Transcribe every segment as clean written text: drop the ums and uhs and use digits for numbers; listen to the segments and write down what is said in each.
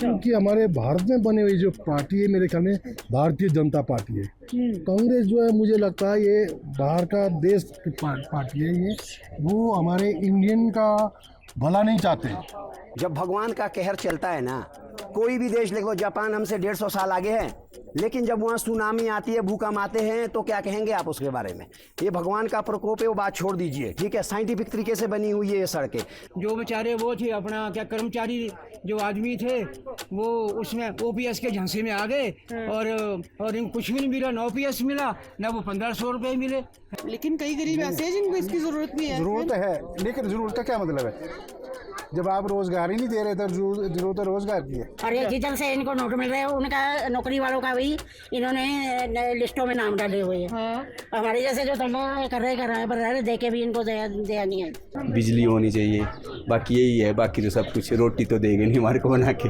क्योंकि हमारे भारत में बनी हुई जो पार्टी है मेरे ख्याल में भारतीय जनता पार्टी है। कांग्रेस जो है मुझे लगता है ये बाहर का देश की पार्टी है, ये वो हमारे इंडियन का भला नहीं चाहते। जब भगवान का कहर चलता है ना, कोई भी देश देखो, जापान हमसे 150 साल आगे है, लेकिन जब वहाँ सुनामी आती है, भूकंप आते हैं, तो क्या कहेंगे आप उसके बारे में? ये भगवान का प्रकोप है, वो बात छोड़ दीजिए, ठीक है। साइंटिफिक तरीके से बनी हुई है ये सड़कें। जो बेचारे वो थे अपना क्या कर्मचारी जो आदमी थे वो उसमें ओपीएस के झांसे में आ गए और इनको कुछ भी नहीं मिला, ना ओपीएस मिला ना वो 1500 रुपये मिले। लेकिन कई गरीब ऐसे हैं जिनको इसकी जरूरत भी है। जरूरत है, लेकिन जरूरत का क्या मतलब है? जब आप रोजगार ही नहीं दे रहे तो जरूरत है रोजगार की है। और ये जिधर से इनको नोट मिल रहे हैं उनका नौकरी वालों का भी इन्होंने लिस्टों में नाम डाले हुए हैं। हाँ। हमारे जैसे जो धंधा कर रहे हैं पर दे के भी इनको दया नहीं है। बिजली होनी चाहिए, बाकी यही है, बाकी तो सब कुछ, रोटी तो देंगे नहीं हमारे को बना के।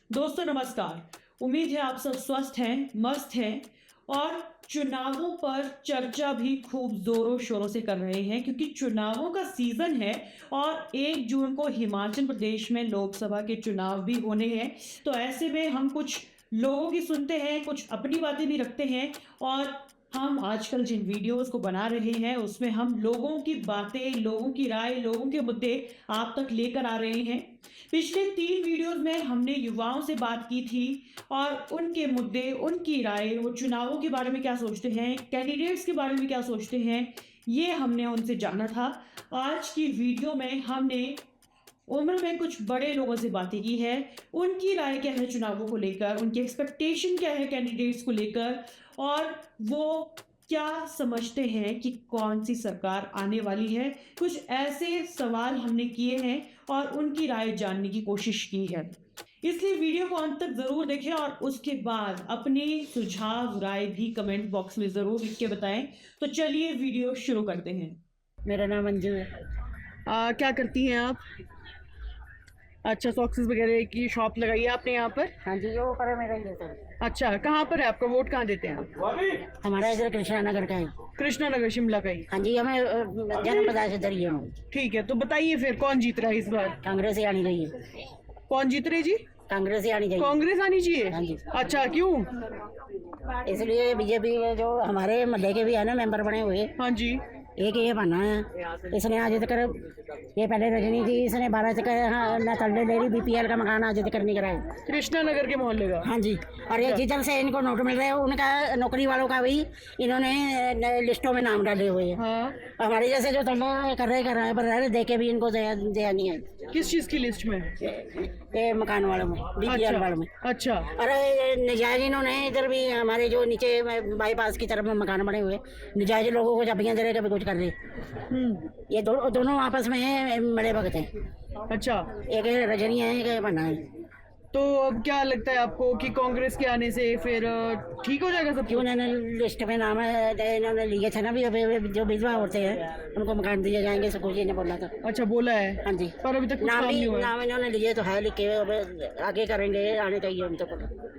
दोस्तों नमस्कार, उम्मीद है आप सब स्वस्थ हैं, मस्त हैं और चुनावों पर चर्चा भी खूब जोरों शोरों से कर रहे हैं, क्योंकि चुनावों का सीजन है और 1 जून को हिमाचल प्रदेश में लोकसभा के चुनाव भी होने हैं। तो ऐसे में हम कुछ लोगों की सुनते हैं, कुछ अपनी बातें भी रखते हैं और हम आजकल जिन वीडियोस को बना रहे हैं उसमें हम लोगों की बातें, लोगों की राय, लोगों के मुद्दे आप तक लेकर आ रहे हैं। पिछले 3 वीडियोस में हमने युवाओं से बात की थी और उनके मुद्दे, उनकी राय, वो चुनावों के बारे में क्या सोचते हैं, कैंडिडेट्स के बारे में क्या सोचते हैं, ये हमने उनसे जाना था। आज की वीडियो में हमने उम्र में कुछ बड़े लोगों से बातें की है, उनकी राय क्या है चुनावों को लेकर, उनकी एक्सपेक्टेशन क्या है कैंडिडेट्स को लेकर और वो क्या समझते हैं कि कौन सी सरकार आने वाली है। कुछ ऐसे सवाल हमने किए हैं और उनकी राय जानने की कोशिश की है, इसलिए वीडियो को अंत तक ज़रूर देखें और उसके बाद अपनी सुझाव राय भी कमेंट बॉक्स में ज़रूर लिख के बताएं। तो चलिए वीडियो शुरू करते हैं। मेरा नाम अंजू है। क्या करती हैं आप? अच्छा, सॉक्सेस वगैरह की शॉप लगाई है आपने यहाँ पर? हाँ जी, वो पर है मेरा ये सर। अच्छा, कहाँ पर है आपका? वोट कहाँ देते हैं आप? हमारा इधर कृष्णा नगर का है। कृष्णा नगर शिमला का ही? हाँ जी, हमें जन्म प्रदेश इधर ही है। ठीक है, तो बताइए फिर कौन जीत रहा है इस बार? कांग्रेस ही आनी चाहिए। कौन जीत रहे जी? कांग्रेस ही आनी चाहिए। कांग्रेस आनी चाहिए? हाँ जी। अच्छा, क्यों? इसलिए बीजेपी जो हमारे मल्ले के भी है ना मेंबर बने हुए, हाँ जी, एक ये बना है। इसने आज तक, ये पहले रजनी थी, इसने 12 तक न तल्ले ले रही, बीपीएल का मकान आज तक नहीं कराया। कृष्णा नगर के मोहल्ले का? हाँ जी। और ये जिधर से इनको नोट मिल रहे हैं उनका नौकरी वालों का भी इन्होंने लिस्टों में नाम डाले हुए हैं। हाँ। हमारे जैसे जो धंधा कर रहे हैं पर दे के भी इनको दया नहीं है। किस चीज की लिस्ट में? ये मकान वालों में, बीपीएल वालों में। अच्छा। अरे नजायज इन्होंने इधर भी हमारे जो नीचे बाईपास की तरफ में मकान बने हुए, नजायज लोगों को जबियाँ दे रहे, कभी कुछ कर रहे। ये दोनों आपस में बड़े भगत हैं। अच्छा, एक रजनी है, एक बना है। तो अब क्या लगता है आपको कि कांग्रेस के आने से फिर ठीक हो जाएगा सब? क्यों इन्होंने लिस्ट में नाम इन्होंने लिए थे ना, भी जो विधवा होते हैं उनको मकान दिए जाएंगे, सुखू जी ने बोला था। अच्छा, बोला है? हाँ जी। पर अभी तक कुछ काम नहीं हुआ है। नाम इन्होंने लिए तो है, लिख के अब आगे करेंगे, आने चाहिए हम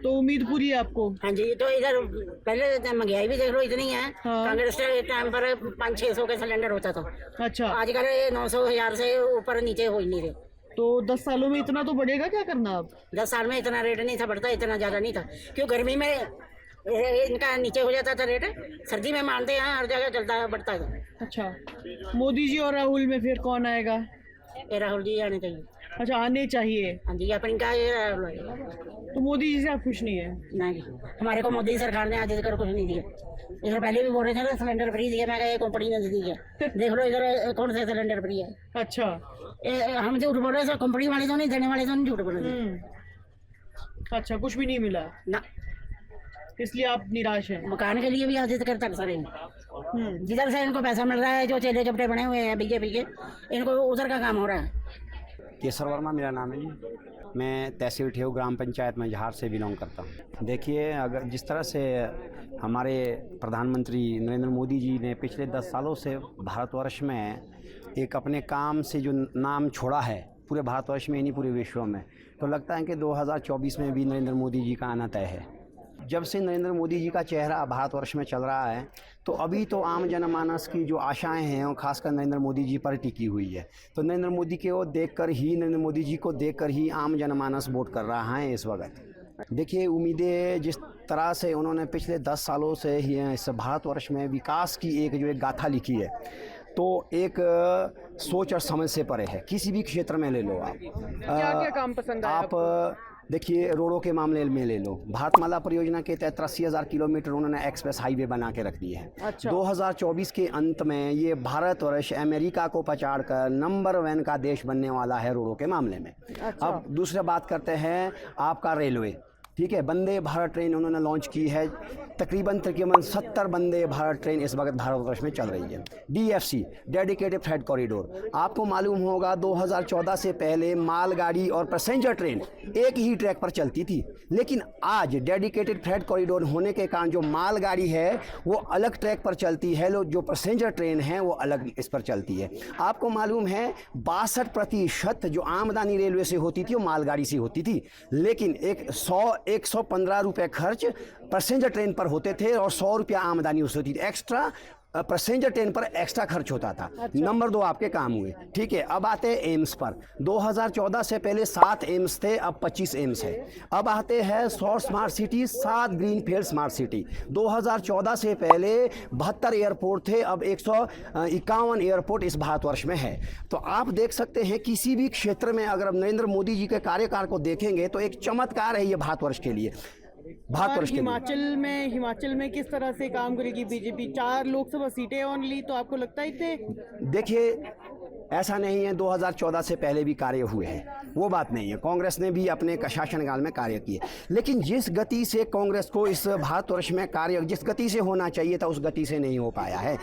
तो उम्मीद पूरी है आपको? हाँ जी। तो इधर पहले महंगाई भी देख लो इतनी है। हाँ। कांग्रेस के टाइम पर 500-600 का सिलेंडर होता था। अच्छा। आजकल 900-1000 से ऊपर नीचे हो ही नहीं रहे। तो 10 सालों में इतना तो बढ़ेगा, क्या करना अब? 10 साल में इतना रेट नहीं था बढ़ता, इतना ज़्यादा नहीं था। क्यों गर्मी में इनका नीचे हो जाता था रेट, सर्दी में मानते हैं हर जगह चलता बढ़ता था। अच्छा, मोदी जी और राहुल में फिर कौन आएगा? ये राहुल जी आने चाहिए। अच्छा, आने चाहिए। हाँ जी, अपनी का ये राहुल आएगा। तो मोदी जी से आप खुश नहीं है? नहीं, हमारे को मोदी सरकार ने आज तक कुछ नहीं दिया। इधर पहले भी बोल रहे थे ना सिलेंडर फ्री दिया, मैं कहा कंपनी ने दिया। देख लो इधर कौन सा सिलेंडर फ्री है। अच्छा। हम झूठ बोल रहे हैं, कंपनी वाले तो नहीं, देने वाले तो नहीं झूठ बोल रहे। अच्छा, कुछ भी नहीं मिला ना, इसलिए आप निराश हैं? मकान के लिए भी आज तक तरस रहे हैं। जिधर से इनको पैसा मिल रहा है, जो चेले चपटे बने हुए हैं बीजेपी के, इनको उधर का काम हो रहा है। केसर वर्मा मेरा नाम है जी। मैं तहसील ठेऊ ग्राम पंचायत में जहार से बिलोंग करता हूँ। देखिए, अगर जिस तरह से हमारे प्रधानमंत्री नरेंद्र मोदी जी ने पिछले 10 सालों से भारतवर्ष में एक अपने काम से जो नाम छोड़ा है पूरे भारतवर्ष में ही नहीं पूरे विश्व में, तो लगता है कि 2024 में भी नरेंद्र मोदी जी का आना तय है। जब से नरेंद्र मोदी जी का चेहरा भारतवर्ष में चल रहा है तो अभी तो आम जनमानस की जो आशाएं हैं वो खासकर नरेंद्र मोदी जी पर टिकी हुई है। तो नरेंद्र मोदी नरेंद्र मोदी जी को देखकर ही आम जनमानस वोट कर रहा है इस वक्त। देखिए, उम्मीदें जिस तरह से उन्होंने पिछले 10 सालों से ही इस भारतवर्ष में विकास की एक गाथा लिखी है, तो एक सोच और समझ से परे है। किसी भी क्षेत्र में ले लो आप, क्या काम पसंद आया आप देखिए, रोडों के मामले में ले लो, भारतमाला परियोजना के तहत 80,000 किलोमीटर उन्होंने एक्सप्रेस हाईवे बना के रख दिए हैं। अच्छा। 2024 के अंत में ये भारतवर्ष अमेरिका को पछाड़कर नंबर 1 का देश बनने वाला है रोडों के मामले में। अच्छा। अब दूसरा बात करते हैं आपका रेलवे, ठीक है। वंदे भारत ट्रेन उन्होंने लॉन्च की है, तकरीबन 70 वंदे भारत ट्रेन इस वक्त भारतवर्ष में चल रही है। DFC, डेडिकेटेड फ्रेट कॉरिडोर, आपको मालूम होगा 2014 से पहले मालगाड़ी और पैसेंजर ट्रेन एक ही ट्रैक पर चलती थी, लेकिन आज डेडिकेटेड फ्रेट कॉरिडोर होने के कारण जो मालगाड़ी है वो अलग ट्रैक पर चलती है, जो पैसेंजर ट्रेन है वो अलग इस पर चलती है। आपको मालूम है 62% जो आमदनी रेलवे से होती थी वो मालगाड़ी से होती थी, लेकिन 115 रुपये खर्च पैसेंजर ट्रेन पर होते थे और 100 रुपया आमदनी उससे होती थी। एक्स्ट्रा पैसेंजर ट्रेन पर एक्स्ट्रा खर्च होता था। नंबर 2 आपके काम हुए, ठीक है। अब आते हैं एम्स पर। 2014 से पहले 7 एम्स थे, अब 25 एम्स है। अब आते हैं 100 smart city, 7 greenfield smart city. 2014 से पहले 72 एयरपोर्ट थे, अब 151 एयरपोर्ट इस भारतवर्ष में है। तो आप देख सकते हैं किसी भी क्षेत्र में अगर आप नरेंद्र मोदी जी के कार्यकाल को देखेंगे तो एक चमत्कार है ये भारतवर्ष के लिए। और हिमाचल में किस तरह से काम करेगी बीजेपी? 4 लोकसभा सीटें ओनली, तो आपको लगता है इतने? देखिए, ऐसा नहीं है, 2014 से पहले भी कार्य हुए हैं, वो बात नहीं है। कांग्रेस ने भी अपने शासनकाल में कार्य किए, लेकिन जिस गति से कांग्रेस को इस भारतवर्ष में कार्य जिस गति से होना चाहिए था उस गति से नहीं हो पाया है।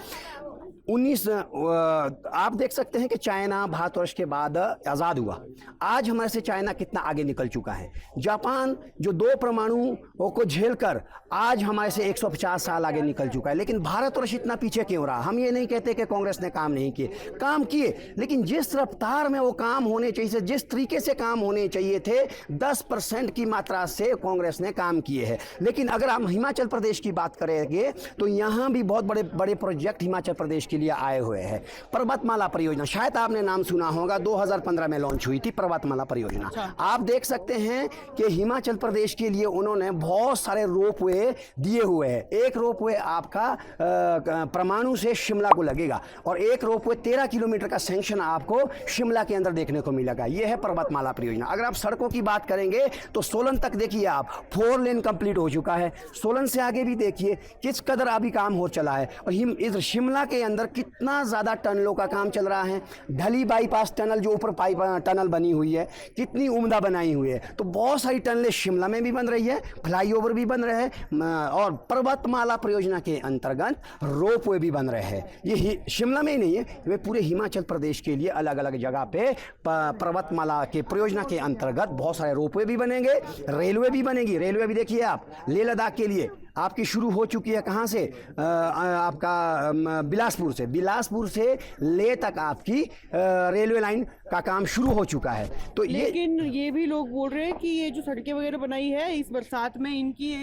आप देख सकते हैं कि चाइना भारतवर्ष के बाद आज़ाद हुआ, आज हमारे से चाइना कितना आगे निकल चुका है। जापान जो 2 परमाणु को झेलकर आज हमारे से 150 साल आगे निकल चुका है, लेकिन भारतवर्ष इतना पीछे क्यों रहा? हम ये नहीं कहते कि कांग्रेस ने काम नहीं किए, काम किए, लेकिन जिस रफ्तार में वो काम होने चाहिए, जिस तरीके से काम होने चाहिए थे, 10% की मात्रा से कांग्रेस ने काम किए हैं। लेकिन अगर हम हिमाचल प्रदेश की बात करेंगे तो यहाँ भी बहुत बड़े बड़े प्रोजेक्ट हिमाचल प्रदेश के लिए आए हुए हैं। पर्वतमाला परियोजना, शायद आपने नाम सुना होगा, 2015 में लॉन्च हुई थी पर्वतमाला परियोजना। आप देख सकते हैं कि हिमाचल प्रदेश के लिए उन्होंने बहुत सारे रोपवे दिए हुए हैं। एक रोपवे आपका परमाणु से शिमला को लगेगा और एक रोपवे 13 किलोमीटर का सेंक्शन आपको शिमला के अंदर देखने को मिलेगा। यह है पर्वतमाला परियोजना। अगर आप सड़कों की बात करेंगे तो सोलन तक देखिए आप, 4 लेन कंप्लीट हो चुका है। सोलन से आगे भी देखिए किस कदर अभी काम हो चला है। और इस शिमला के अंदर कितना ज़्यादा टनलों का काम चल रहा है। ढली बाईपास टनल जो ऊपर टनल बनी हुई है कितनी उम्दा बनाई हुई है। तो बहुत सारी टनलें शिमला में भी बन रही है, फ्लाईओवर भी बन रहे हैं और पर्वतमाला परियोजना के अंतर्गत रोपवे भी बन रहे हैं। ये शिमला में ही नहीं है, वे पूरे हिमाचल प्रदेश के लिए अलग अलग जगह पे पर्वतमाला के परियोजना के अंतर्गत बहुत सारे रोपवे भी बनेंगे, रेलवे भी बनेगी। रेलवे भी देखिए आप, लेह लद्दाख के लिए आपकी शुरू हो चुकी है। कहाँ से? आपका बिलासपुर से लेह तक आपकी रेलवे लाइन का काम शुरू हो चुका है। तो लेकिन ये भी लोग बोल रहे हैं कि ये जो सड़कें वगैरह बनाई है इस बरसात में इनकी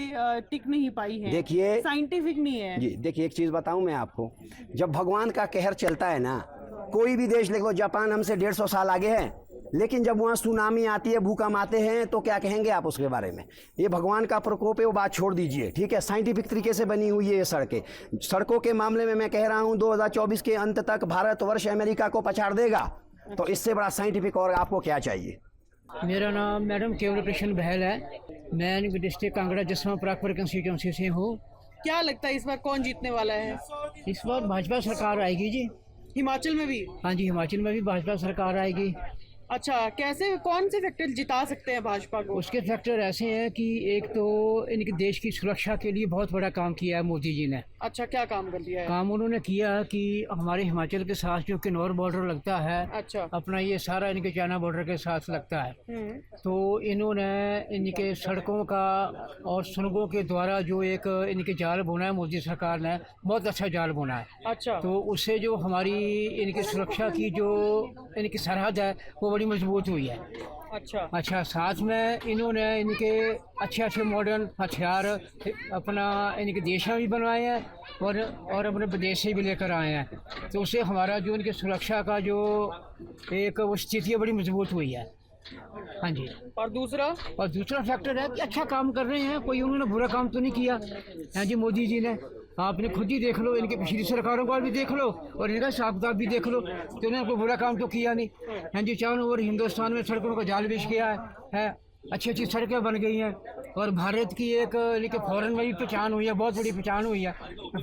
टिक नहीं पाई है, देखिए साइंटिफिक नहीं है जी। देखिए एक चीज़ बताऊं मैं आपको, जब भगवान का कहर चलता है ना, कोई भी देश देखो, जापान हमसे 150 साल आगे है, लेकिन जब वहाँ सुनामी आती है, भूकंप आते हैं, तो क्या कहेंगे आप उसके बारे में? ये भगवान का प्रकोप है, वो बात छोड़ दीजिए, ठीक है। साइंटिफिक तरीके से बनी हुई है ये सड़कें। सड़कों के मामले में मैं कह रहा हूँ 2024 के अंत तक भारतवर्ष अमेरिका को पछाड़ देगा। तो इससे बड़ा साइंटिफिक और आपको क्या चाहिए? मेरा नाम मैडम केवल कृष्ण बहल है। मैं डिस्ट्रिक्ट कांगड़ा जसवां परागपुर कंस्टिट्यूंसी से हूँ। क्या लगता है इस बार कौन जीतने वाला है? इस बार भाजपा सरकार आएगी जी। हिमाचल में भी? हाँ जी, हिमाचल में भी भाजपा सरकार आएगी। अच्छा, कैसे, कौन से फैक्टर जिता सकते हैं भाजपा को? उसके फैक्टर ऐसे हैं कि एक तो इनके देश की सुरक्षा के लिए बहुत बड़ा काम किया है मोदी जी ने। अच्छा, क्या काम कर दिया है? काम उन्होंने किया कि हमारे हिमाचल के साथ जो किन्नौर बॉर्डर लगता है, अच्छा, अपना ये सारा इनके चाइना बॉर्डर के साथ लगता है, तो इन्होंने इनके सड़कों का और सुरंगों के द्वारा जो एक इनके जाल बुना है, मोदी सरकार ने बहुत अच्छा जाल बुना है। अच्छा, तो उससे जो हमारी इनकी सुरक्षा की जो इनकी सरहद है वो बड़ी मजबूत हुई है। अच्छा, साथ में इन्होंने इनके अच्छे अच्छे मॉडर्न हथियार अपना इनके देश में भी बनवाए हैं और अपने विदेश से भी लेकर आए हैं। तो उससे हमारा जो इनकी सुरक्षा का जो एक वो स्थिति है बड़ी मजबूत हुई है। हाँ जी। और दूसरा फैक्टर है कि अच्छा काम कर रहे हैं, कोई उन्होंने बुरा काम तो नहीं किया। हाँ जी, मोदी जी ने, आपने खुद ही देख लो, इनकी पिछली सरकारों का भी देख लो और इनका हिसाब किताब भी देख लो, तो इन्होंने कोई बुरा काम तो किया नहीं। हाँ जी, चारों ओर हिंदुस्तान में सड़कों का जाल बिछ गया है, अच्छी अच्छी सड़कें बन गई हैं और भारत की एक इनके फॉरेन में भी पहचान हुई है, बहुत बड़ी पहचान हुई है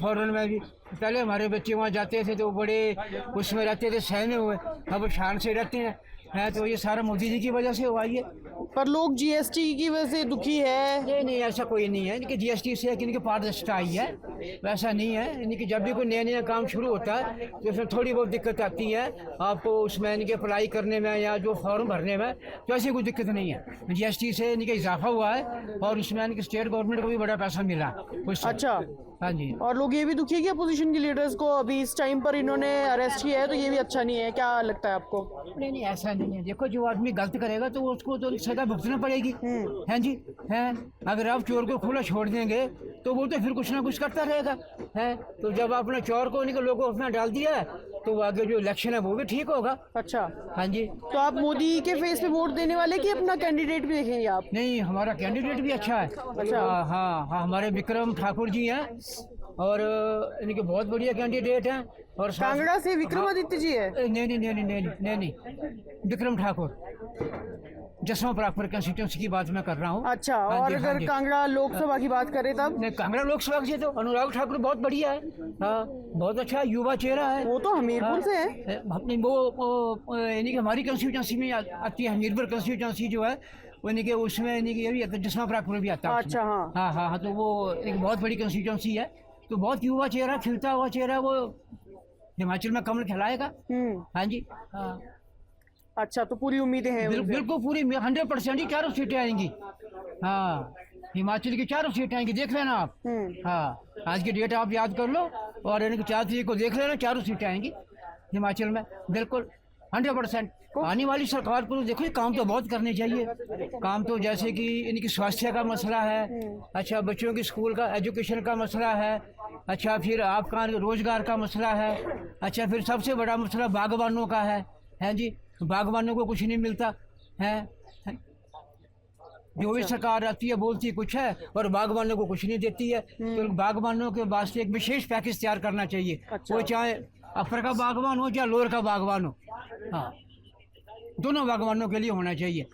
फॉरेन में भी। पहले हमारे बच्चे वहाँ जाते थे तो बड़े उसमें रहते थे, सहमे हुए, अब शान से रहते हैं। तो ये सारा मोदी जी की वजह से हुआ ये। पर लोग जीएसटी की वजह से दुखी है। नहीं, ऐसा कोई नहीं है। इनके जीएसटी से इनकी पारदर्शिता आई है, वैसा नहीं है। इनकी जब भी कोई नया नया काम शुरू होता है तो उसमें थोड़ी बहुत दिक्कत आती है आपको, उसमें इनके अप्लाई करने में या जो फॉर्म भरने में, तो ऐसी कोई दिक्कत नहीं है। जीएसटी से इनका इजाफा हुआ है और इसमें इनके स्टेट गवर्नमेंट को भी बड़ा पैसा मिला। अच्छा। हाँ जी। और लोग ये भी दुखी है कि अपोजिशन के लीडर्स को अभी इस टाइम पर इन्होंने अरेस्ट किया है, तो ये भी अच्छा नहीं है। क्या लगता है आपको? नहीं, ऐसा नहीं है। देखो, जो आदमी गलत करेगा तो उसको तो सजा भुगतना पड़ेगी। हैं जी, हैं। अगर आप चोर को खुला छोड़ देंगे तो वो तो फिर कुछ ना कुछ करता रहेगा, है। तो जब आपने चोर को इनके लोगों उसमें डाल दिया तो आगे जो इलेक्शन है वो भी ठीक होगा। अच्छा। हाँ जी। तो आप मोदी के फेस पे वोट देने वाले कि अपना कैंडिडेट भी देखेंगे आप? नहीं, हमारा कैंडिडेट भी अच्छा है। अच्छा। हाँ, हमारे विक्रम ठाकुर जी हैं और इनके बहुत बढ़िया कैंडिडेट हैं। और कांगड़ा से विक्रमादित्य जी है? नहीं, विक्रम ठाकुर, जसवा प्रागपुर कंस्टिट्यूंसी की बात मैं कर रहा हूँ। अच्छा। हाँ और जी, हाँ अगर जी। कांगड़ा लोकसभा की बात करें तब? नहीं, कांगड़ा लोकसभा से तो अनुराग ठाकुर बहुत बढ़िया है। हाँ, बहुत अच्छा युवा चेहरा है। वो तो हमीरपुर से है। अपनी वो यानी कि हमारी कंस्टिट्यूंसी में आती है, हमीरपुर कंस्टिट्यूंसी जो है वो यानी कि उसमें यानी कि ये भी आता है, जसवा प्रागपुर भी आता है। अच्छा। हाँ हाँ, तो वो एक बहुत बड़ी कंस्टिट्यूंसी है, तो बहुत युवा चेहरा, खिलता हुआ चेहरा, वो हिमाचल में कमल खिलाएगा। हाँ जी। हाँ, अच्छा, तो पूरी उम्मीदें हैं उनसे? बिल्कुल पूरी 100% ही चारों सीटें आएंगी। हाँ, हिमाचल की चारों सीटें आएंगी, देख लेना आप। हाँ, आज की डेट आप याद कर लो और इनकी 4 तारीख को देख लेना, चारों सीटें आएंगी हिमाचल में, बिल्कुल 100%। आने वाली सरकार को देखो, काम तो बहुत करने चाहिए। काम तो जैसे कि इनकी स्वास्थ्य का मसला है, अच्छा बच्चों की स्कूल का एजुकेशन का मसला है, अच्छा फिर आपका रोजगार का मसला है, अच्छा फिर सबसे बड़ा मसला बागवानों का है जी। बागवानों को कुछ नहीं मिलता है। जो भी सरकार आती है बोलती कुछ है और बागवानों को कुछ नहीं देती है। तो बागवानों के वास्ते एक विशेष पैकेज तैयार करना चाहिए। वो चाहे अपर का बागवान हो चाहे लोअर का बागवान हो, हाँ, दोनों बागवानों के लिए होना चाहिए।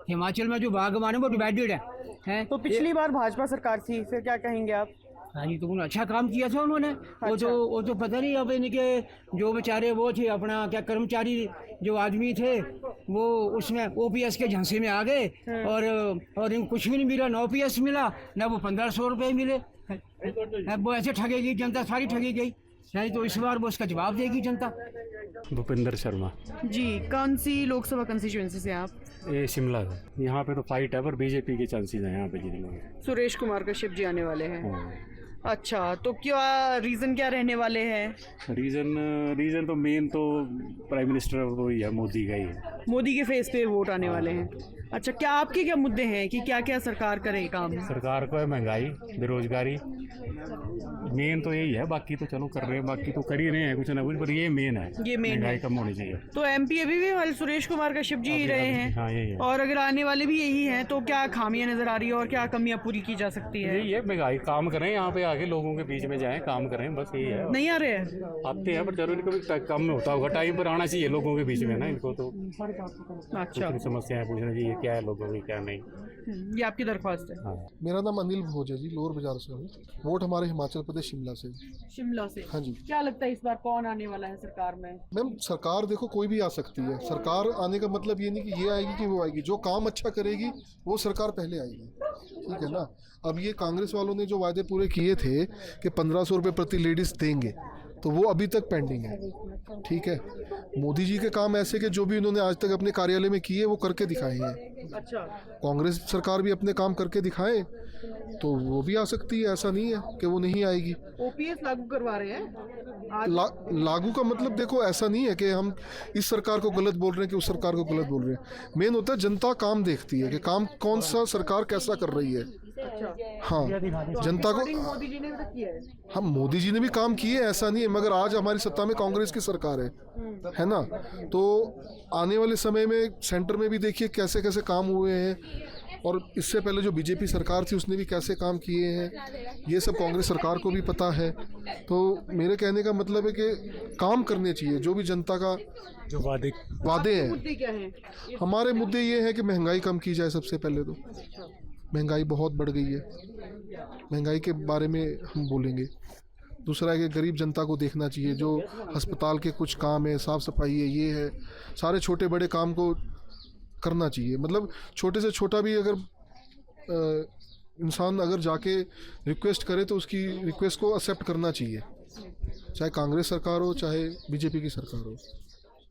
हिमाचल में जो बागवान है वो डिवाइडेड है। तो पिछली बार भाजपा सरकार थी, फिर क्या कहेंगे आप? हाँ जी, तो उन्होंने अच्छा काम किया था उन्होंने। अच्छा। वो तो पता नहीं, अब इनके जो बेचारे वो थे अपना क्या कर्मचारी जो आदमी थे वो उसमें ओपीएस के झांसे में आ गए और इनको कुछ भी नहीं मिला, ना ओपीएस मिला ना वो 1500 रुपये मिले। वो ऐसे ठगेगी जनता, सारी ठगी गई। नहीं तो इस बार वो उसका जवाब देगी जनता। भूपेंद्र शर्मा जी। कौन सी लोकसभा कंस्टिट्यूएंसी से आप? ये शिमला है। यहाँ पे तो फाइट है पर बीजेपी के चांसेस हैं यहाँ पे जीतने के। सुरेश कुमार कश्यप जी आने वाले हैं। अच्छा, तो क्या रीज़न क्या रहने वाले हैं? रीज़न तो मेन तो प्राइम मिनिस्टर वो ही है, मोदी का ही है। मोदी के फेस पे वोट आने वाले हैं। अच्छा, क्या आपके क्या मुद्दे हैं कि क्या क्या सरकार करे काम? सरकार को है महंगाई, बेरोजगारी, मेन तो यही है। बाकी तो चलो कर रहे हैं, बाकी तो कर ही रहे हैं कुछ ना कुछ, पर ये मेन है। ये मेन महंगाई है। कम होनी चाहिए। तो एमपी अभी भी सुरेश कुमार कश्यप जी ही रहे हैं। हाँ, यही है। और अगर आने वाले भी यही हैं तो क्या खामियां नजर आ रही है और क्या कमियां पूरी की जा सकती है? यही है, महंगाई, काम करें, यहाँ पे आके लोगों के बीच में जाएं, काम करें, बस यही है। नहीं आ रहे हैं? आते हैं पर जरूर इनको भी कम होता होगा, टाइम पर आना चाहिए लोगों के बीच में ना। इनको तो अच्छा। समस्याएं पूछना चाहिए, क्या है लोगों की क्या नहीं। ये आपकी दरख्वास्त है? हाँ। मेरा नाम अनिल भोज है जी, लोअर बाजार से हूँ। वोट हमारे हिमाचल प्रदेश शिमला से। शिमला से? हाँ जी। क्या लगता है इस बार कौन आने वाला है सरकार में? मैम, सरकार देखो कोई भी आ सकती है। सरकार आने का मतलब ये नहीं कि ये आएगी कि वो आएगी। जो काम अच्छा करेगी वो सरकार पहले आएगी, ठीक है ना। अब ये कांग्रेस वालों ने जो वायदे पूरे किए थे कि 1500 रुपये प्रति लेडीज देंगे, तो वो अभी तक पेंडिंग है। ठीक है, मोदी जी के काम ऐसे कि जो भी उन्होंने आज तक अपने कार्यालय में किए वो करके दिखाए हैं। अच्छा, कांग्रेस सरकार भी अपने काम करके दिखाए तो वो भी आ सकती है, ऐसा नहीं है कि वो नहीं आएगी। ओपीएस लागू करवा रहे हैं आज। लागू का मतलब देखो, ऐसा नहीं है कि हम इस सरकार को गलत बोल रहे हैं कि उस सरकार को गलत बोल रहे हैं। मेन होता है जनता काम देखती है कि काम कौन सा सरकार कैसा कर रही है। हाँ, जनता को मोदी जी ने भी किया है। हम मोदी जी ने भी काम किए, ऐसा नहीं है, मगर आज हमारी सत्ता में कांग्रेस की सरकार है ना। तो आने वाले समय में सेंटर में भी देखिए कैसे कैसे काम हुए हैं, और इससे पहले जो बीजेपी सरकार थी उसने भी कैसे काम किए हैं, ये सब कांग्रेस सरकार को भी पता है। तो मेरे कहने का मतलब है कि काम करने चाहिए, जो भी जनता का जो वादे हैं। मुद्दे क्या हैं? हमारे मुद्दे ये हैं कि महंगाई कम की जाए। सबसे पहले तो महंगाई बहुत बढ़ गई है, महंगाई के बारे में हम बोलेंगे। दूसरा है कि गरीब जनता को देखना चाहिए, जो अस्पताल के कुछ काम है, साफ़ सफाई है, ये है, सारे छोटे बड़े काम को करना चाहिए। मतलब छोटे से छोटा भी अगर इंसान अगर जाके रिक्वेस्ट करे तो उसकी रिक्वेस्ट को एक्सेप्ट करना चाहिए, चाहे कांग्रेस सरकार हो चाहे बीजेपी की सरकार हो।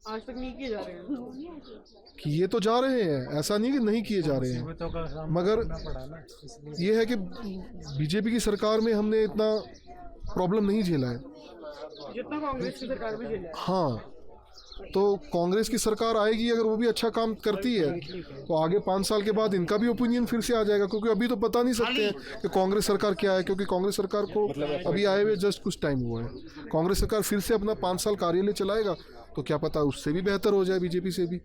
आज तक नहीं किए जा रहे हैं। किए तो जा रहे हैं, ऐसा नहीं कि नहीं किए जा रहे हैं, मगर ये है कि बीजेपी की सरकार में हमने इतना प्रॉब्लम नहीं झेला है जितना कांग्रेस की सरकार में झेला है। हाँ, तो कांग्रेस की सरकार आएगी, अगर वो भी अच्छा काम करती है तो आगे 5 साल के बाद इनका भी ओपिनियन फिर से आ जाएगा, क्योंकि अभी तो पता नहीं सकते हैं कि कांग्रेस सरकार क्या है, क्योंकि कांग्रेस सरकार को अभी आए हुए जस्ट कुछ टाइम हुआ है। कांग्रेस सरकार फिर से अपना 5 साल कार्यालय चलाएगा तो क्या पता उससे भी बेहतर हो जाए, बीजेपी से भी।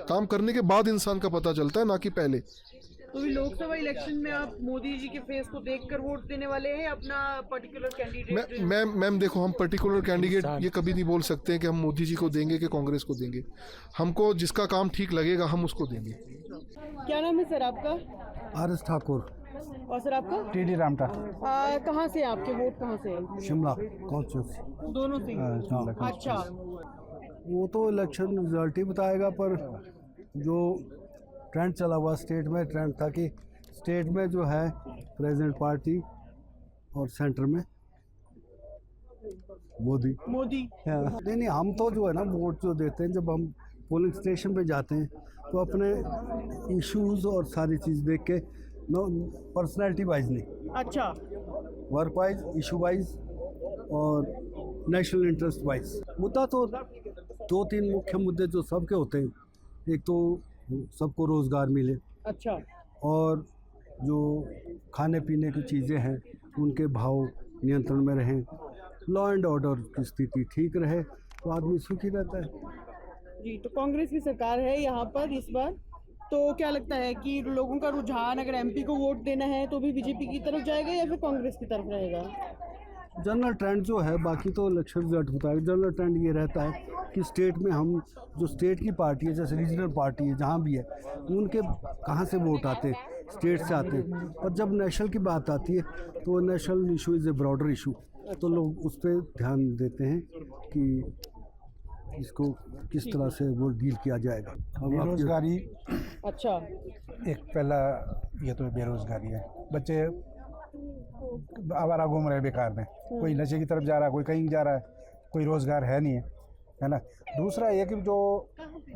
काम करने के बाद इंसान का पता चलता है, ना कि पहले। तो भी लोकसभा इलेक्शन में आप मोदी जी के फेस को देखकर वोट देने वाले हैं, अपना पर्टिकुलर कैंडिडेट? मैम देखो, हम पर्टिकुलर कैंडिडेट ये कभी नहीं बोल सकते हैं कि हम मोदी जी को देंगे कि कांग्रेस को देंगे। हमको जिसका काम ठीक लगेगा हम उसको देंगे। क्या नाम है सर आपका? आर.एस. ठाकुर, और सर आपका? टी.डी. रामटा, कहाँ से आपके वोट कहाँ से है? शिमला कॉन्स्टिट्यूंसी। दोनों से? अच्छा, वो तो इलेक्शन रिजल्ट ही बताएगा, पर जो ट्रेंड चला हुआ स्टेट में, ट्रेंड था कि स्टेट में जो है प्रेजेंट पार्टी और सेंटर में मोदी। नहीं, हम तो जो है ना वोट जो देते हैं, जब हम पोलिंग स्टेशन पे जाते हैं तो अपने इश्यूज और सारी चीज़ देख के, नो पर्सनैलिटी वाइज नहीं, अच्छा, वर्क वाइज, इशू वाइज और नेशनल इंटरेस्ट वाइज। मुद्दा तो 2-3 मुख्य मुद्दे जो सबके होते हैं, एक तो सबको रोज़गार मिले, अच्छा, और जो खाने पीने की चीज़ें हैं उनके भाव नियंत्रण में रहें, लॉ एंड ऑर्डर की स्थिति ठीक रहे तो आदमी सुखी रहता है। जी। तो कांग्रेस की सरकार है यहाँ पर इस बार, तो क्या लगता है कि लोगों का रुझान अगर एमपी को वोट देना है तो भी बीजेपी की तरफ जाएगा या फिर कांग्रेस की तरफ रहेगा? जनरल ट्रेंड जो है, बाकी तो इलेक्शन रिजल्ट बताएगा, जनरल ट्रेंड ये रहता है कि स्टेट में हम जो स्टेट की पार्टी है, जैसे रीजनल पार्टी है जहाँ भी है, उनके कहाँ से वोट आते हैं, स्टेट से आते हैं। और जब नेशनल की बात आती है तो national issue is a broader issue, तो लोग उस पर ध्यान देते हैं कि इसको किस तरह से वो डील किया जाएगा। बेरोजगारी, अच्छा, एक पहला ये तो बेरोजगारी है, बच्चे आवारा घूम रहे हैं बेकार में, कोई नशे की तरफ जा रहा है, कोई कहीं जा रहा है, कोई रोज़गार है नहीं है ना। दूसरा ये कि जो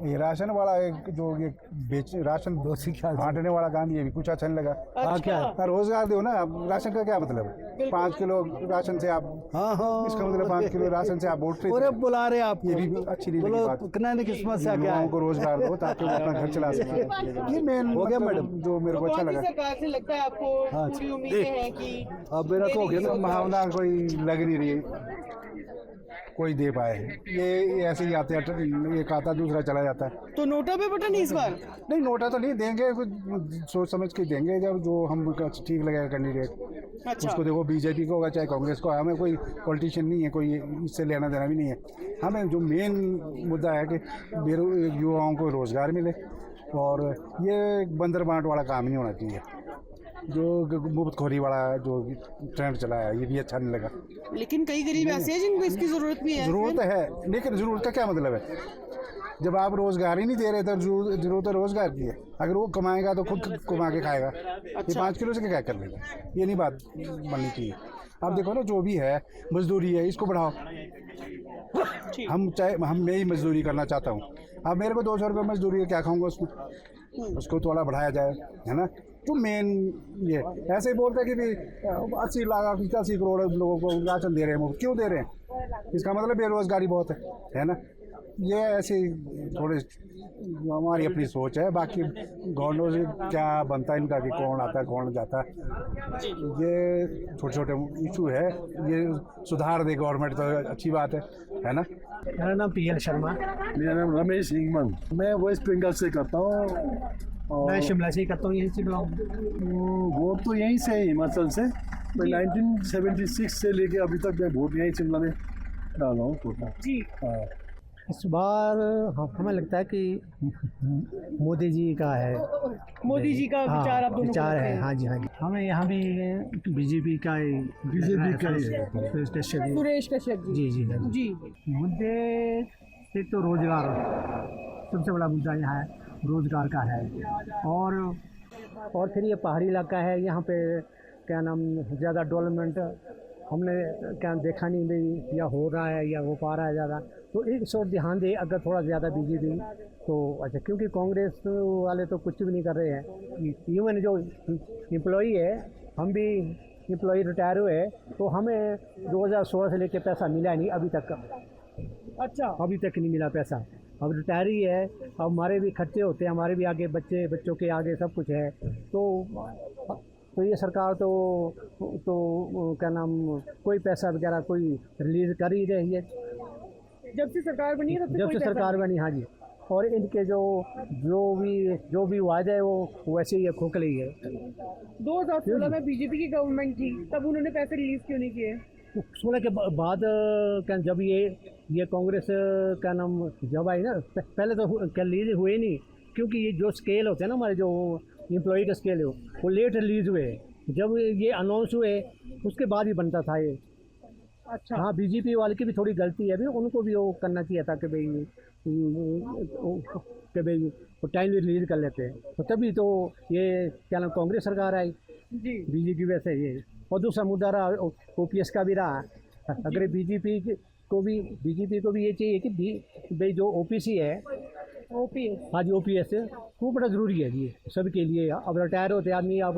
ये राशन वाला एक जो ये राशन बांटने वाला काम, ये भी कुछ अच्छा नहीं लगा। अच्छा, क्या रोज़गार दो ना, राशन का क्या मतलब है? 5 किलो राशन से आप, इसका मतलब 5 किलो राशन से आप वोट बुला रहे आप, ये भी अच्छी नहीं लगी बात। की समस्या क्या है? को रोज़गार दो ताकि वो अपना घर चला सके, ये मेन हो गया मैडम, जो मेरे को अच्छा लगा। सरकार से लगता है आपको पूरी उम्मीदें हैं कि अब मेरा तो हो गया, संभावना कोई लग नहीं रही कोई दे पाए। ये ऐसे ही आते हैं, एक आता दूसरा चला जाता है। तो नोटा पे बटन इस बार? नहीं, नोटा तो नहीं देंगे, कुछ सोच समझ के देंगे, जब जो हम ठीक लगेगा कैंडिडेट। अच्छा, उसको देखो, बीजेपी को होगा चाहे कांग्रेस को, हमें कोई पॉलिटिशियन नहीं है, कोई इससे लेना देना भी नहीं है। हमें जो मेन मुद्दा है कि युवाओं को रोज़गार मिले, और ये बंदर बांट वाला काम नहीं होना चाहिए, जो मुफ्तखोरी वाला जो ट्रेंड चला है, ये भी अच्छा नहीं लगा। लेकिन कई गरीब ऐसे हैं जिनको इसकी ज़रूरत भी है। ज़रूरत है, लेकिन ज़रूरत का क्या मतलब है? जब आप रोज़गार ही नहीं दे रहे तो जरूरत है रोज़गार की है। अगर वो कमाएगा तो खुद कमा के खाएगा। ये 5 किलो से क्या कर लेगा, ये नहीं बात बननी चाहिए। आप देखो ना, जो भी है मजदूरी है इसको बढ़ाओ। मैं ही मजदूरी करना चाहता हूँ, अब मेरे को 200 रुपये मजदूरी है, क्या खाऊंगा उसमें, उसको थोड़ा बढ़ाया जाए, है ना। तो मेन ये ऐसे ही बोलते हैं कि भाई 80 लाख 85 करोड़ लोगों को राशन दे रहे हैं, मुफ्त क्यों दे रहे हैं? इसका मतलब बेरोजगारी बहुत है ना। ये ऐसे थोड़े हमारी अपनी सोच है, बाकी गवर्नमेंट से क्या बनता है इनका कि कौन आता है कौन जाता है, ये छोटे छोटे इशू है, ये सुधार दे गवर्नमेंट तो अच्छी बात है ना। मेरा नाम PL शर्मा, मेरा नाम रमेश इंगमन, मैं वेस्ट बंगाल से करता हूँ। मैं शिमला से ही करता हूँ, यहीं से बिलोंग। वोट तो यहीं से है, हिमाचल से। मैं 1976 से लेके अभी तक मैं वोट यहीं शिमला में डाला हूँ वोट। जी हाँ। इस बार हमें लगता है कि मोदी जी का है, मोदी जी का विचार आप दोनों को विचार रखते है। हैं। हाँ जी, हाँ जी। हमें यहाँ भी बीजेपी का ही सुरेश कश्यप जी जी जी जी मुद्दे एक तो रोजगार सबसे बड़ा मुद्दा यहाँ है, रोजगार का है। और फिर ये पहाड़ी इलाका है, यहाँ पे क्या नाम ज़्यादा डेवलपमेंट हमने क्या देखा नहीं भाई, या हो रहा है या हो पा रहा है ज़्यादा, तो इस ओर ध्यान दे अगर थोड़ा ज़्यादा बीजेपी तो अच्छा। क्योंकि कांग्रेस वाले तो कुछ भी नहीं कर रहे हैं। इवन जो एम्प्लॉई है, हम भी एम्प्लॉई रिटायर हुए, तो हमें 2016 से लेके पैसा मिला नहीं अभी तक। अच्छा, अभी तक नहीं मिला पैसा। अब रिटायर ही है, अब हमारे भी खर्चे होते हैं, हमारे भी आगे बच्चों के आगे सब कुछ है। तो ये सरकार तो क्या नाम कोई पैसा वगैरह कोई रिलीज़ कर ही रही है जब से सरकार बनी है, जब से सरकार बनी। हाँ जी। और इनके जो भी वायदे है वो वैसे ही खोखले ही है। 2016 में बीजेपी की गवर्नमेंट थी, तब उन्होंने पैसे रिलीज क्यों नहीं किए? 16 के बाद क्या जब ये कांग्रेस का नाम जब आई ना, पहले तो रिलीज हुए नहीं, क्योंकि ये जो स्केल होते हैं ना हमारे जो एम्प्लॉई का स्केल है वो लेट रिलीज हुए। जब ये अनाउंस हुए उसके बाद ही बनता था ये। अच्छा, हाँ, बीजेपी वाले की भी थोड़ी गलती है, अभी उनको भी वो करना चाहिए था कि भाई वो टाइमली रिलीज कर लेते हैं। तो तभी तो ये क्या नाम कांग्रेस सरकार आई जी बीजेपी की वजह से ये। और दूसरा मुद्दा रहा OPS का भी रहा। अगर बीजेपी को भी ये चाहिए कि भाई जो OPC है, OPS, हाँ जी OPS वो बड़ा ज़रूरी है ये सबके लिए। अब रिटायर होते आदमी, अब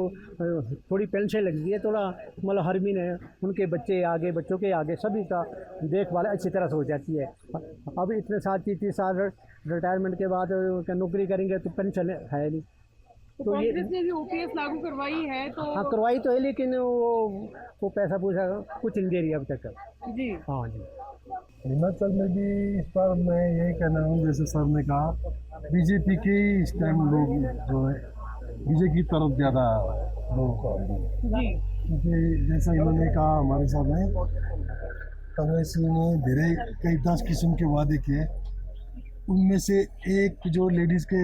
थोड़ी पेंशन लगती है, थोड़ा मतलब हर महीने उनके बच्चों के आगे सभी का देखभाल अच्छी तरह से हो जाती है। अब इतने साल 30 साल रिटायरमेंट के बाद नौकरी करेंगे तो पेंशन है नहीं। तो कांग्रेस ने भी OPS लागू करवाई है, तो हाँ करवाई तो है, लेकिन वो पैसा पूछा कुछ नहीं दे रही अब तक। जी हाँ जी। हिमाचल में भी इस बार मैं यही कहना हूँ, जैसे सर ने कहा, बीजेपी के इस टाइम लोग जो है बीजेपी की तरफ ज़्यादा लोग जी क्योंकि जैसा इन्होंने कहा हमारे सामने, कांग्रेस ने कई 10 किस्म के वादे किए। उनमें से एक जो लेडीज़ के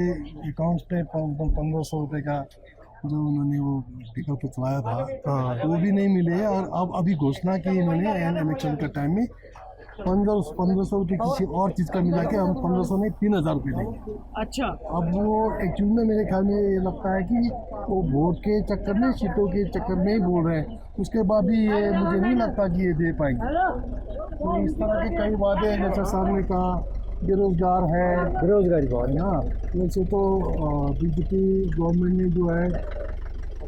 अकाउंट्स पे 1500 रुपये का जो उन्होंने वो टिकट पहुँचवाया था, वो भी नहीं मिले। और अब अभी घोषणा की इन्होंने इलेक्शन के टाइम में 1500 रुपये किसी और चीज़ का मिला के हम 1500 नहीं 3000 रुपये देंगे। अच्छा, अब वो एक्चुअली में मेरे ख्याल में ये लगता है कि वो वोट के चक्कर में, सीटों के चक्कर में ही बोल रहे हैं। उसके बाद भी ये मुझे नहीं लगता कि ये दे पाएंगे। तो इस तरह के कई वादे हैं, जैसा सर ने कहा बेरोजगार है, बेरोजगारी बहुत है। हाँ, वैसे तो बीजेपी गवर्नमेंट ने जो है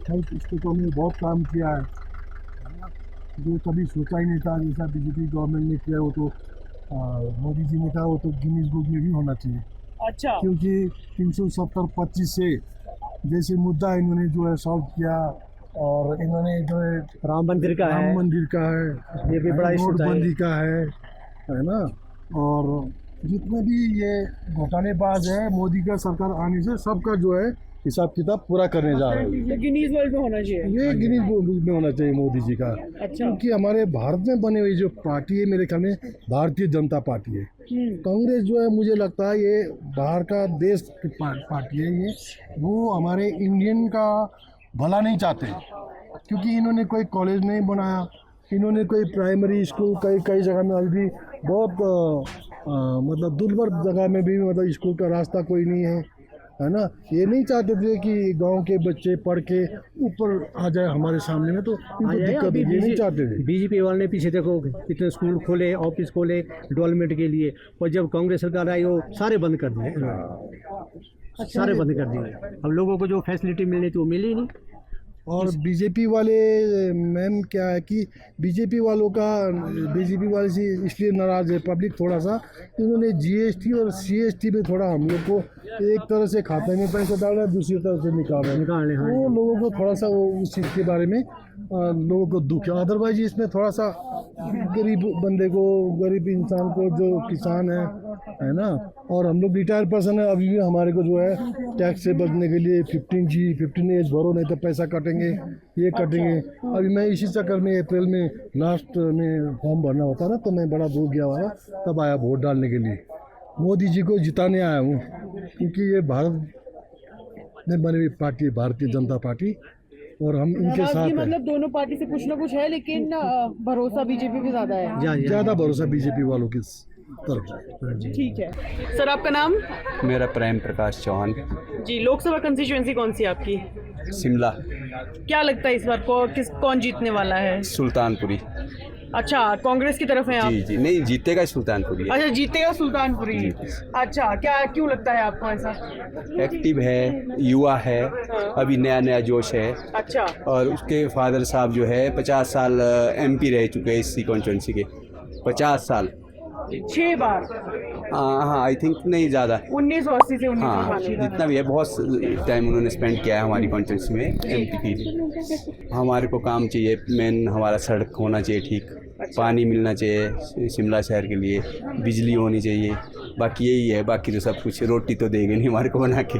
हेल्थ स्टेटों में बहुत काम किया है, जो कभी सोचा ही नहीं था। जैसा बीजेपी गवर्नमेंट ने किया, वो तो मोदी जी ने कहा वो तो गिनीज बुक में भी होना चाहिए। अच्छा, क्योंकि 370-25 से जैसे मुद्दा इन्होंने जो है सॉल्व किया, और इन्होंने जो है राम मंदिर का है, ये भी बड़ा इशू था, नोटबंदी का है ना। और जितने भी ये घोटालेबाज है, मोदी का सरकार आने से सबका जो है हिसाब किताब पूरा करने जा रहे हैं। गिनीज वर्ल्ड में होना चाहिए, ये गिनीज बुक में होना चाहिए मोदी जी का। अच्छा, क्योंकि हमारे भारत में बनी हुई जो पार्टी है, मेरे ख्याल में भारतीय जनता पार्टी है। कांग्रेस जो है मुझे लगता है ये बाहर का देश की पार्टी है। ये वो हमारे इंडियन का भला नहीं चाहते, क्योंकि इन्होंने कोई कॉलेज नहीं बनाया, इन्होंने कोई प्राइमरी स्कूल कई जगह में अभी भी बहुत मतलब दुर्लभ जगह में भी मतलब स्कूल का रास्ता कोई नहीं है ना। ये नहीं चाहते थे कि गांव के बच्चे पढ़ के ऊपर आ जाए हमारे सामने में, तो इनको दिक्कत ये नहीं चाहते थे। बीजेपी वाले ने पीछे देखो कितने स्कूल खोले, ऑफिस खोले डेवलपमेंट के लिए, और जब कांग्रेस सरकार आई वो सारे बंद कर दिए, सारे बंद कर दिए। अब लोगों को जो फैसिलिटी मिलनी थी वो मिली ही नहीं। और बीजेपी वाले मैम क्या है कि बीजेपी वाले से इसलिए नाराज़ है पब्लिक थोड़ा सा, इन्होंने जीएसटी और सीएसटी में थोड़ा हम लोग को एक तरह से खाते में पैसा डाल रहा है, दूसरी तरफ से निकाल रहे हैं। वो लोगों को थोड़ा सा वो उस चीज़ के बारे में लोगों को दुख है। अदरवाइज इसमें थोड़ा सा गरीब बंदे को, गरीब इंसान को, जो किसान है ना, और हम लोग रिटायर पर्सन है, अभी भी हमारे को जो है टैक्स से बचने के लिए 15 एज भरो नहीं तो पैसा कटेंगे, ये कटेंगे। अभी मैं इसी चक्कर में अप्रैल में लास्ट में फॉर्म भरना होता ना, तो मैं बड़ा दूर गया हुआ, तब आया वोट डालने के लिए। मोदी जी को जिताने आया हूँ, क्योंकि ये भारत में बनी हुई पार्टी है, भारतीय जनता पार्टी, और हम इनके साथ हैं। मतलब दोनों पार्टी से कुछ ना कुछ है, लेकिन भरोसा बीजेपी पे ज्यादा है, ज़्यादा भरोसा बीजेपी वालों की तरफ। ठीक है सर, आपका नाम? मेरा प्रेम प्रकाश चौहान, जी। लोकसभा कंस्टिट्यूएंसी कौन सी आपकी? शिमला क्या लगता है इस बार कौन जीतने वाला है? सुल्तानपुरी। अच्छा, कांग्रेस की तरफ है आप? जी नहीं, जीतेगा सुल्तानपुरी। अच्छा, जीतेगा सुल्तानपुरी। अच्छा, क्यों लगता है आपको ऐसा? एक्टिव है, युवा है, अभी नया जोश है। अच्छा। और उसके फादर साहब जो है 50 साल एमपी रह चुके हैं इसी कॉन्स्टिट्यूंसी के, 50 साल, 6 बार। हाँ आई थिंक नहीं ज़्यादा, 1980 से 1992 जितना भी है बहुत टाइम उन्होंने स्पेंड किया है हमारी कॉन्स्टिट्यूंसी में एमपी की। हमारे को काम चाहिए, मेन हमारा सड़क होना चाहिए ठीक, पानी मिलना चाहिए शिमला शहर के लिए, बिजली होनी चाहिए, बाकी यही है। बाकी तो सब कुछ, रोटी तो देंगे नहीं हमारे को बना के।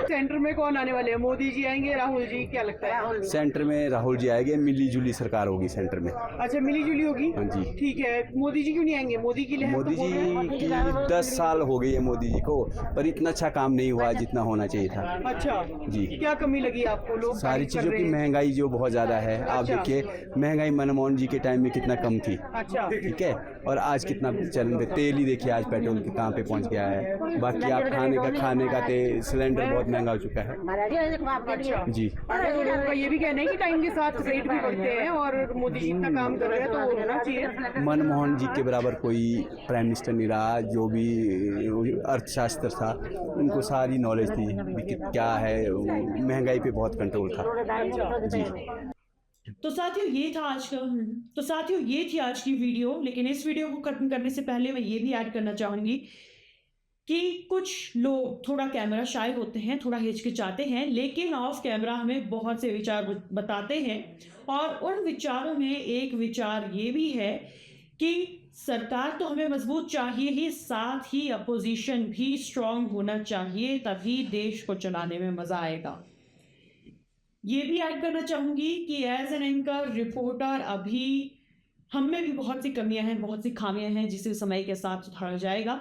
सेंटर में कौन आने वाले हैं? मोदी जी आएंगे, राहुल जी? क्या लगता है? सेंटर में राहुल जी आएंगे, मिली जुली सरकार होगी सेंटर में। अच्छा, मिली जुली होगी। हाँ जी। ठीक है, मोदी जी क्यों नहीं आएंगे? मोदी की लहर मोदी जी की 10 साल हो गई है मोदी जी को, पर इतना अच्छा काम नहीं हुआ जितना होना चाहिए था। अच्छा जी। क्या कमी लगी आपको? लोग सारी चीज़ों की महंगाई जो बहुत ज़्यादा है, आप देखिए महंगाई मनमोहन जी के टाइम में कितना कम थी। अच्छा। ठीक है, और आज कितना चलन पे तेल ही देखिए आज पेट्रोल के कहाँ पे पहुँच गया है। बाकी आप खाने का सिलेंडर बहुत महंगा हो चुका है। अच्छा जी। लोगों का ये भी कहना है कि टाइम के साथ रेट भी बढ़ते हैं, और मोदी जी इतना काम कर रहे हैं तो होना चाहिए। मनमोहन जी के बराबर कोई प्राइम मिनिस्टर नहीं रहा। जो भी अर्थशास्त्र था उनको सारी नॉलेज थी कि क्या है, महंगाई पे बहुत कंट्रोल था। जी। तो साथियों ये थी आज की वीडियो। लेकिन इस वीडियो को खत्म करने से पहले मैं ये भी ऐड करना चाहूँगी कि कुछ लोग थोड़ा कैमरा शाय होते हैं, थोड़ा हिचकिचाते हैं, लेकिन ऑफ कैमरा हमें बहुत से विचार बताते हैं। और उन विचारों में एक विचार ये भी है कि सरकार तो हमें मजबूत चाहिए ही, साथ ही अपोजिशन भी स्ट्रांग होना चाहिए, तभी देश को चलाने में मज़ा आएगा। ये भी ऐड करना चाहूँगी कि एज एन एंकर, रिपोर्टर, अभी हम में भी बहुत सी कमियां हैं, बहुत सी खामियां हैं, जिसे समय के साथ सुधारा जाएगा।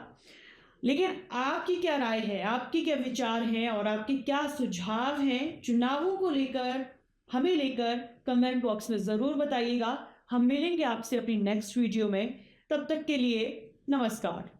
लेकिन आपकी क्या राय है, आपकी क्या विचार हैं और आपके क्या सुझाव हैं चुनावों को लेकर, हमें लेकर, कमेंट बॉक्स में ज़रूर बताइएगा। हम मिलेंगे आपसे अपनी नेक्स्ट वीडियो में। तब तक के लिए नमस्कार।